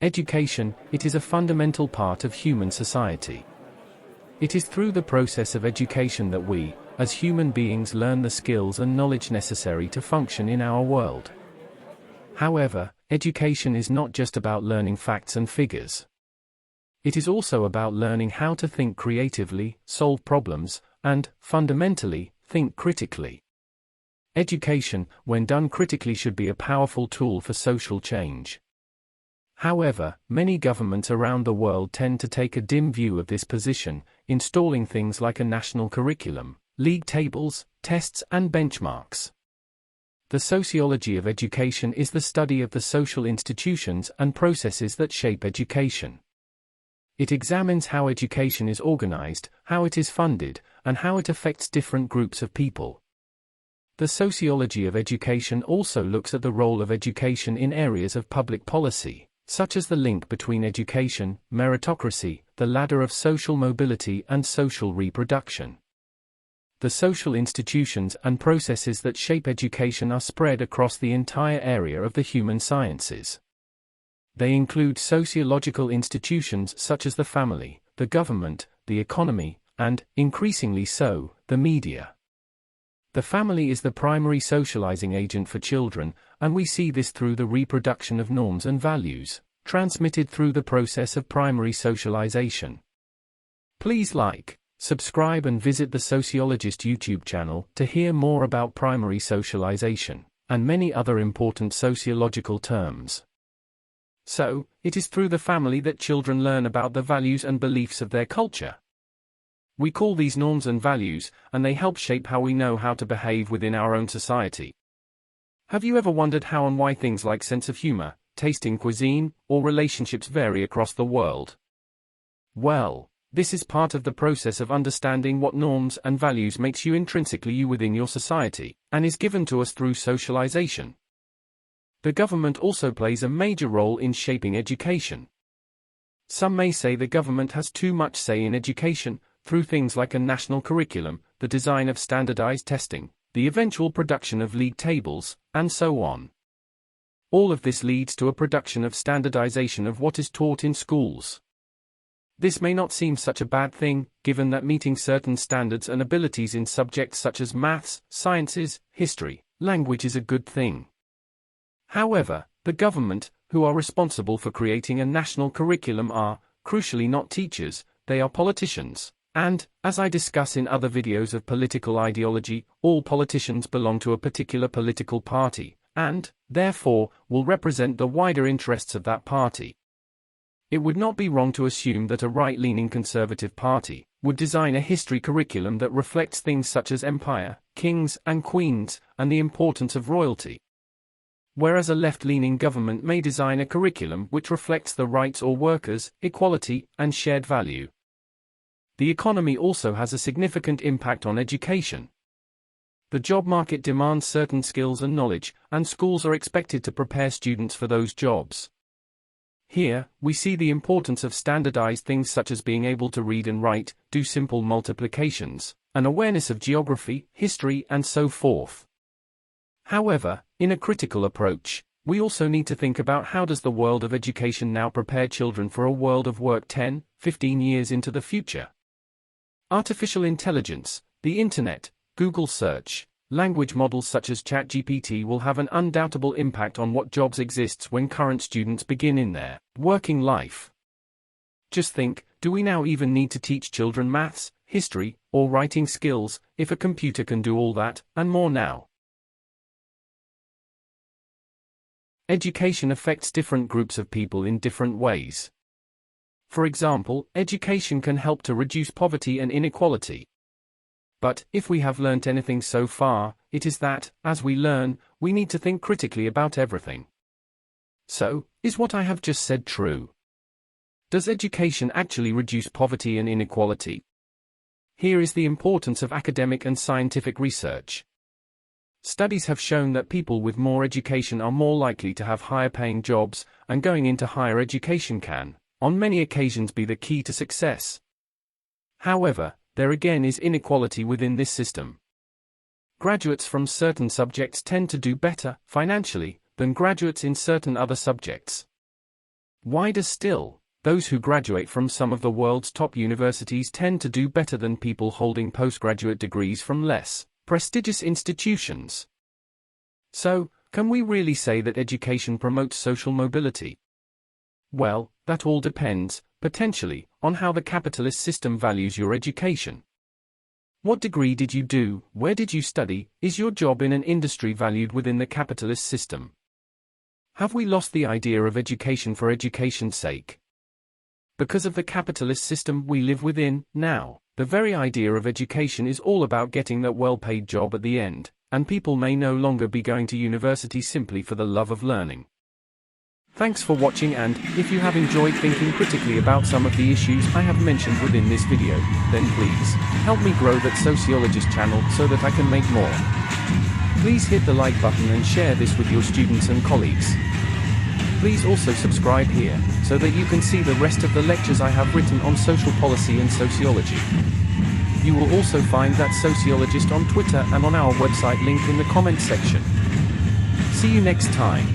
Education, it is a fundamental part of human society. It is through the process of education that we, as human beings, learn the skills and knowledge necessary to function in our world. However, education is not just about learning facts and figures. It is also about learning how to think creatively, solve problems, and, fundamentally, think critically. Education, when done critically, should be a powerful tool for social change. However, many governments around the world tend to take a dim view of this position, installing things like a national curriculum, league tables, tests, and benchmarks. The sociology of education is the study of the social institutions and processes that shape education. It examines how education is organized, how it is funded, and how it affects different groups of people. The sociology of education also looks at the role of education in areas of public policy, such as the link between education, meritocracy, the ladder of social mobility, and social reproduction. The social institutions and processes that shape education are spread across the entire area of the human sciences. They include sociological institutions such as the family, the government, the economy, and, increasingly so, the media. The family is the primary socializing agent for children, and we see this through the reproduction of norms and values, transmitted through the process of primary socialization. Please like, subscribe, and visit the Sociologist YouTube channel to hear more about primary socialization, and many other important sociological terms. So, it is through the family that children learn about the values and beliefs of their culture. We call these norms and values, and they help shape how we know how to behave within our own society. Have you ever wondered how and why things like sense of humor, taste in cuisine, or relationships vary across the world? Well, this is part of the process of understanding what norms and values makes you intrinsically you within your society, and is given to us through socialization. The government also plays a major role in shaping education. Some may say the government has too much say in education, through things like a national curriculum, the design of standardized testing, the eventual production of league tables, and so on. All of this leads to a production of standardization of what is taught in schools. This may not seem such a bad thing, given that meeting certain standards and abilities in subjects such as maths, sciences, history, language is a good thing. However, the government, who are responsible for creating a national curriculum, are, crucially, not teachers, they are politicians. And, as I discuss in other videos of political ideology, all politicians belong to a particular political party, and, therefore, will represent the wider interests of that party. It would not be wrong to assume that a right-leaning conservative party would design a history curriculum that reflects things such as empire, kings and queens, and the importance of royalty. Whereas a left-leaning government may design a curriculum which reflects the rights of workers, equality, and shared value. The economy also has a significant impact on education. The job market demands certain skills and knowledge, and schools are expected to prepare students for those jobs. Here, we see the importance of standardized things such as being able to read and write, do simple multiplications, an awareness of geography, history, and so forth. However, in a critical approach, we also need to think about how does the world of education now prepare children for a world of work 10, 15 years into the future. Artificial intelligence, the internet, Google search, language models such as ChatGPT will have an undoubtable impact on what jobs exist when current students begin in their working life. Just think, do we now even need to teach children maths, history, or writing skills, if a computer can do all that, and more now? Education affects different groups of people in different ways. For example, education can help to reduce poverty and inequality. But, if we have learnt anything so far, it is that, as we learn, we need to think critically about everything. So, is what I have just said true? Does education actually reduce poverty and inequality? Here is the importance of academic and scientific research. Studies have shown that people with more education are more likely to have higher-paying jobs, and going into higher education can, on many occasions, be the key to success. However, there again is inequality within this system. Graduates from certain subjects tend to do better, financially, than graduates in certain other subjects. Wider still, those who graduate from some of the world's top universities tend to do better than people holding postgraduate degrees from less prestigious institutions. So, can we really say that education promotes social mobility? Well, that all depends, potentially, on how the capitalist system values your education. What degree did you do? Where did you study? Is your job in an industry valued within the capitalist system? Have we lost the idea of education for education's sake? Because of the capitalist system we live within now, the very idea of education is all about getting that well-paid job at the end, and people may no longer be going to university simply for the love of learning. Thanks for watching, and if you have enjoyed thinking critically about some of the issues I have mentioned within this video, then please help me grow that Sociologist channel so that I can make more. Please hit the like button and share this with your students and colleagues. Please also subscribe here, so that you can see the rest of the lectures I have written on social policy and sociology. You will also find that Sociologist on Twitter and on our website link in the comments section. See you next time.